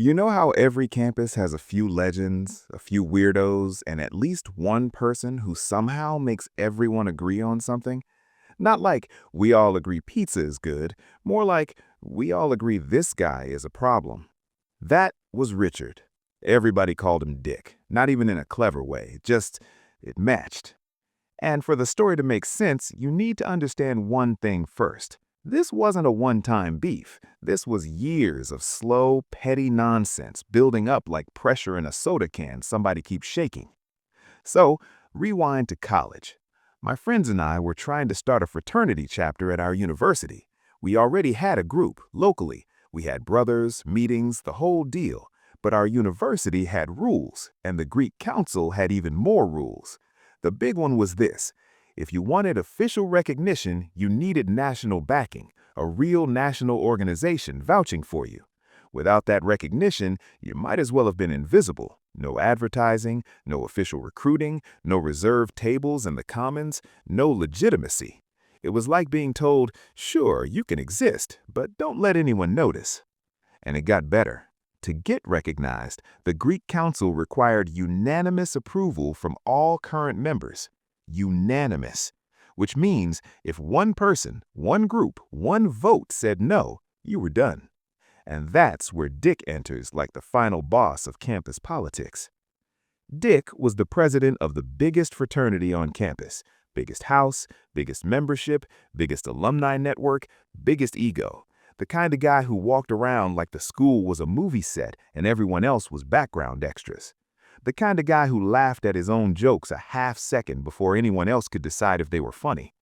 You know how every campus has a few legends, a few weirdos, and at least one person who somehow makes everyone agree on something? Not like we all agree pizza is good, more like we all agree this guy is a problem. That was Richard. Everybody called him Dick, not even in a clever way, just it matched. And for the story to make sense, you need to understand one thing first. This wasn't a one-time beef. This was years of slow, petty nonsense building up like pressure in a soda can somebody keeps shaking. So, rewind to college. My friends and I were trying to start a fraternity chapter at our university. We already had a group, locally. We had brothers, meetings, the whole deal. But our university had rules, and the Greek council had even more rules. The big one was this. If you wanted official recognition, you needed national backing, a real national organization vouching for you. Without that recognition, you might as well have been invisible. No advertising, no official recruiting, no reserved tables in the commons, no legitimacy. It was like being told, sure, you can exist, but don't let anyone notice. And it got better. To get recognized, the Greek council required unanimous approval from all current members. Unanimous. Which means if one person, one group, one vote said no, you were done. And that's where Dick enters like the final boss of campus politics. Dick was the president of the biggest fraternity on campus. Biggest house, biggest membership, biggest alumni network, biggest ego. The kind of guy who walked around like the school was a movie set and everyone else was background extras. The kind of guy who laughed at his own jokes a half second before anyone else could decide if they were funny.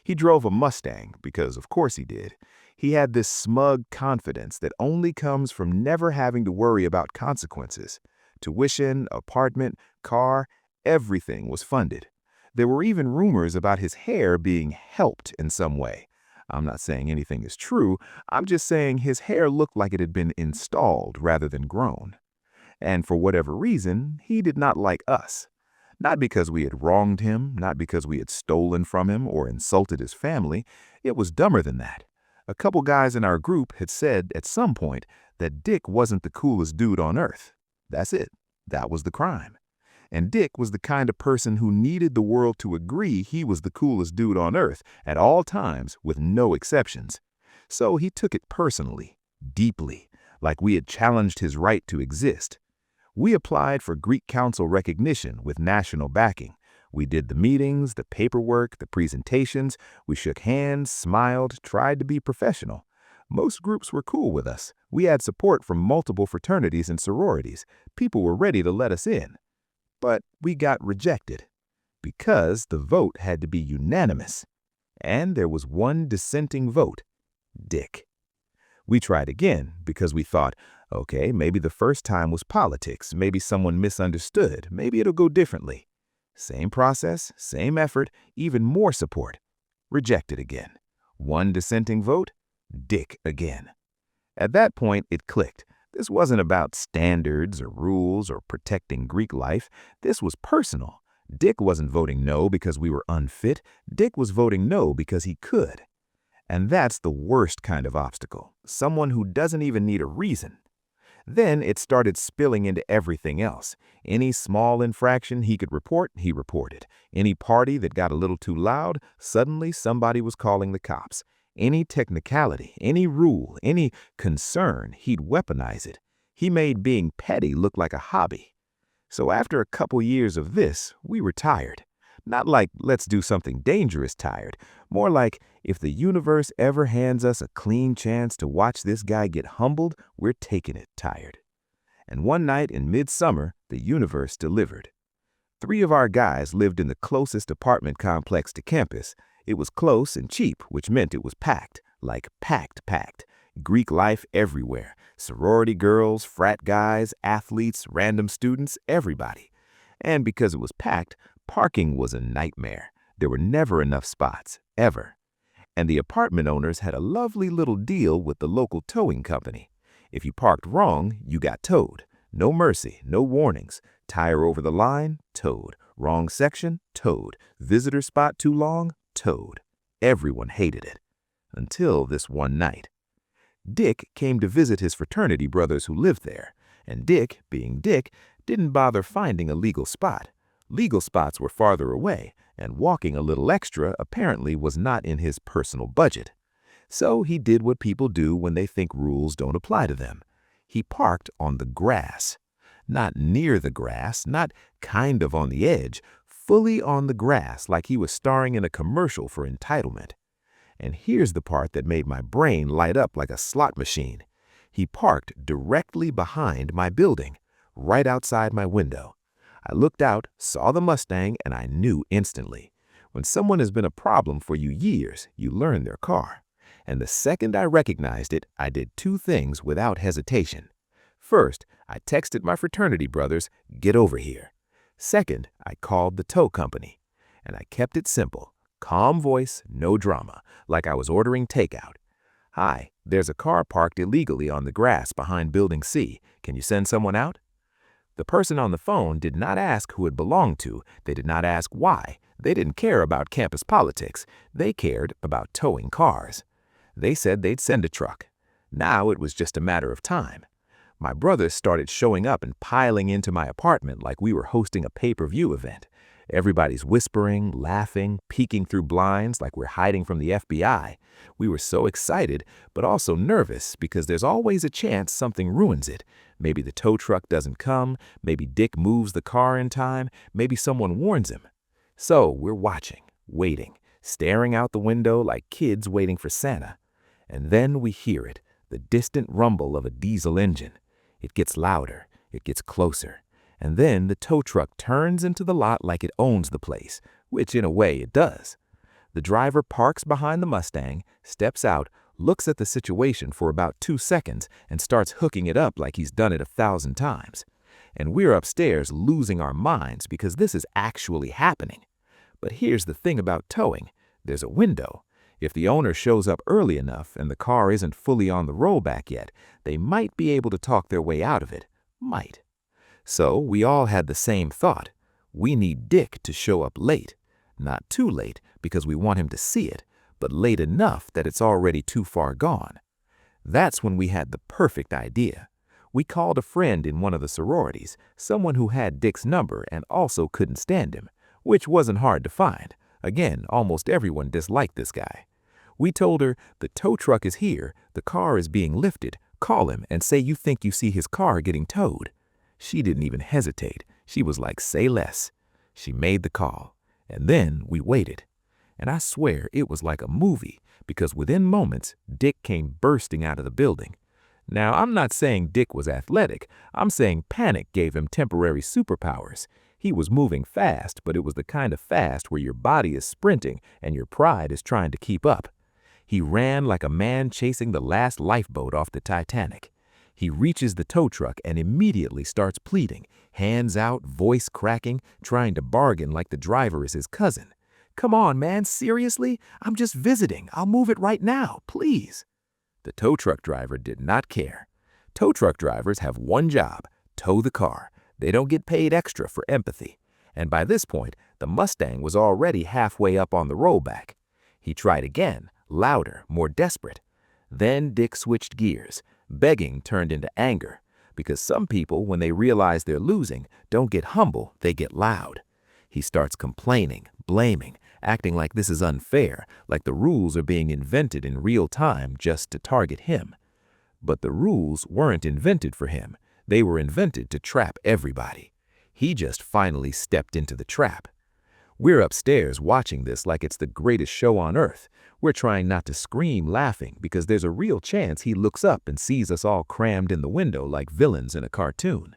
He drove a Mustang, because of course he did. He had this smug confidence that only comes from never having to worry about consequences. Tuition, apartment, car, everything was funded. There were even rumors about his hair being helped in some way. I'm not saying anything is true, I'm just saying his hair looked like it had been installed rather than grown. And for whatever reason, he did not like us. Not because we had wronged him, not because we had stolen from him or insulted his family. It was dumber than that. A couple guys in our group had said at some point that Dick wasn't the coolest dude on earth. That's it. That was the crime. And Dick was the kind of person who needed the world to agree he was the coolest dude on earth at all times with no exceptions. So he took it personally, deeply, like we had challenged his right to exist. We applied for Greek Council recognition with national backing. We did the meetings, the paperwork, the presentations. We shook hands, smiled, tried to be professional. Most groups were cool with us. We had support from multiple fraternities and sororities. People were ready to let us in. But we got rejected because the vote had to be unanimous. And there was one dissenting vote, Dick. We tried again because we thought, okay, maybe the first time was politics, maybe someone misunderstood, maybe it'll go differently. Same process, same effort, even more support. Rejected again. One dissenting vote, Dick again. At that point, it clicked. This wasn't about standards or rules or protecting Greek life. This was personal. Dick wasn't voting no because we were unfit. Dick was voting no because he could. And that's the worst kind of obstacle, someone who doesn't even need a reason. Then it started spilling into everything else. Any small infraction he could report, he reported. Any party that got a little too loud, suddenly somebody was calling the cops. Any technicality, any rule, any concern, he'd weaponize it. He made being petty look like a hobby. So after a couple years of this, we were tired. Not like, let's do something dangerous tired. More like, if the universe ever hands us a clean chance to watch this guy get humbled, we're taking it tired. And one night in midsummer, the universe delivered. 3 of our guys lived in the closest apartment complex to campus. It was close and cheap, which meant it was packed, like packed. Greek life everywhere. Sorority girls, frat guys, athletes, random students, everybody. And because it was packed, parking was a nightmare. There were never enough spots, ever. And the apartment owners had a lovely little deal with the local towing company. If you parked wrong, you got towed. No mercy, no warnings. Tire over the line, towed. Wrong section, towed. Visitor spot too long, towed. Everyone hated it. Until this one night. Dick came to visit his fraternity brothers who lived there. And Dick, being Dick, didn't bother finding a legal spot. Legal spots were farther away, and walking a little extra apparently was not in his personal budget. So he did what people do when they think rules don't apply to them. He parked on the grass. Not near the grass, not kind of on the edge, fully on the grass like he was starring in a commercial for entitlement. And here's the part that made my brain light up like a slot machine. He parked directly behind my building, right outside my window. I looked out, saw the Mustang, and I knew instantly. When someone has been a problem for you years, you learn their car. And the second I recognized it, I did two things without hesitation. First, I texted my fraternity brothers, "Get over here." Second, I called the tow company. And I kept it simple. Calm voice, no drama, like I was ordering takeout. "Hi, there's a car parked illegally on the grass behind Building C. Can you send someone out?" The person on the phone did not ask who it belonged to. They did not ask why. They didn't care about campus politics. They cared about towing cars. They said they'd send a truck. Now it was just a matter of time. My brothers started showing up and piling into my apartment like we were hosting a pay-per-view event. Everybody's whispering, laughing, peeking through blinds like we're hiding from the FBI. We were so excited, but also nervous because there's always a chance something ruins it. Maybe the tow truck doesn't come, maybe Dick moves the car in time, maybe someone warns him. So we're watching, waiting, staring out the window like kids waiting for Santa. And then we hear it, the distant rumble of a diesel engine. It gets louder, it gets closer. And then the tow truck turns into the lot like it owns the place, which in a way it does. The driver parks behind the Mustang, steps out, looks at the situation for about 2 seconds, and starts hooking it up like he's done it 1,000 times. And we're upstairs losing our minds because this is actually happening. But here's the thing about towing. There's a window. If the owner shows up early enough and the car isn't fully on the rollback yet, they might be able to talk their way out of it. Might. So we all had the same thought. We need Dick to show up late. Not too late because we want him to see it, but late enough that it's already too far gone. That's when we had the perfect idea. We called a friend in one of the sororities, someone who had Dick's number and also couldn't stand him, which wasn't hard to find. Again, almost everyone disliked this guy. We told her, "The tow truck is here, the car is being lifted, call him and say you think you see his car getting towed." She didn't even hesitate. She was like, "Say less." She made the call. And then we waited. And I swear it was like a movie, because within moments, Dick came bursting out of the building. Now, I'm not saying Dick was athletic. I'm saying panic gave him temporary superpowers. He was moving fast, but it was the kind of fast where your body is sprinting and your pride is trying to keep up. He ran like a man chasing the last lifeboat off the Titanic. He reaches the tow truck and immediately starts pleading, hands out, voice cracking, trying to bargain like the driver is his cousin. "Come on, man, seriously? I'm just visiting. I'll move it right now, please." The tow truck driver did not care. Tow truck drivers have one job: tow the car. They don't get paid extra for empathy. And by this point, the Mustang was already halfway up on the rollback. He tried again, louder, more desperate. Then Dick switched gears. Begging turned into anger, because some people, when they realize they're losing, don't get humble, they get loud. He starts complaining, blaming, acting like this is unfair, like the rules are being invented in real time just to target him. But the rules weren't invented for him. They were invented to trap everybody. He just finally stepped into the trap. We're upstairs watching this like it's the greatest show on earth. We're trying not to scream laughing because there's a real chance he looks up and sees us all crammed in the window like villains in a cartoon.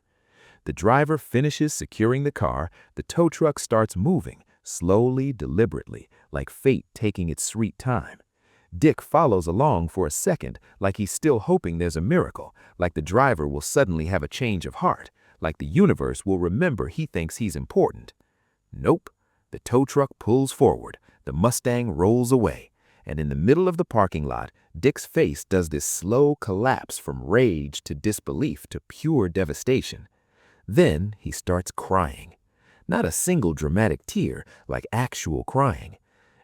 The driver finishes securing the car, the tow truck starts moving, slowly, deliberately, like fate taking its sweet time. Dick follows along for a second like he's still hoping there's a miracle, like the driver will suddenly have a change of heart, like the universe will remember he thinks he's important. Nope. The tow truck pulls forward, the Mustang rolls away, and in the middle of the parking lot, Dick's face does this slow collapse from rage to disbelief to pure devastation. Then he starts crying. Not a single dramatic tear, like actual crying.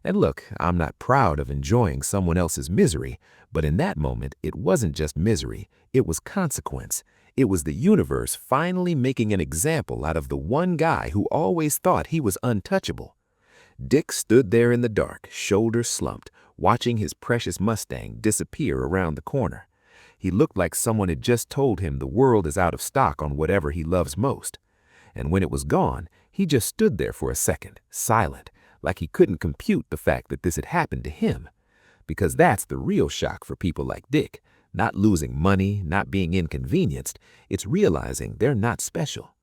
And look, I'm not proud of enjoying someone else's misery, but in that moment, it wasn't just misery, it was consequence. It was the universe finally making an example out of the one guy who always thought he was untouchable. Dick stood there in the dark, shoulders slumped, watching his precious Mustang disappear around the corner. He looked like someone had just told him the world is out of stock on whatever he loves most. And when it was gone, he just stood there for a second, silent, like he couldn't compute the fact that this had happened to him. Because that's the real shock for people like Dick. Not losing money, not being inconvenienced, it's realizing they're not special.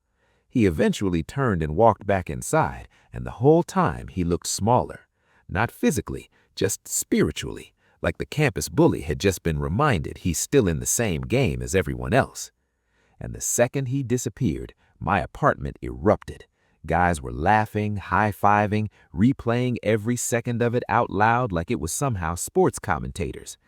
He eventually turned and walked back inside, and the whole time he looked smaller. Not physically, just spiritually, like the campus bully had just been reminded he's still in the same game as everyone else. And the second he disappeared, my apartment erupted. Guys were laughing, high-fiving, replaying every second of it out loud like it was somehow sports commentators.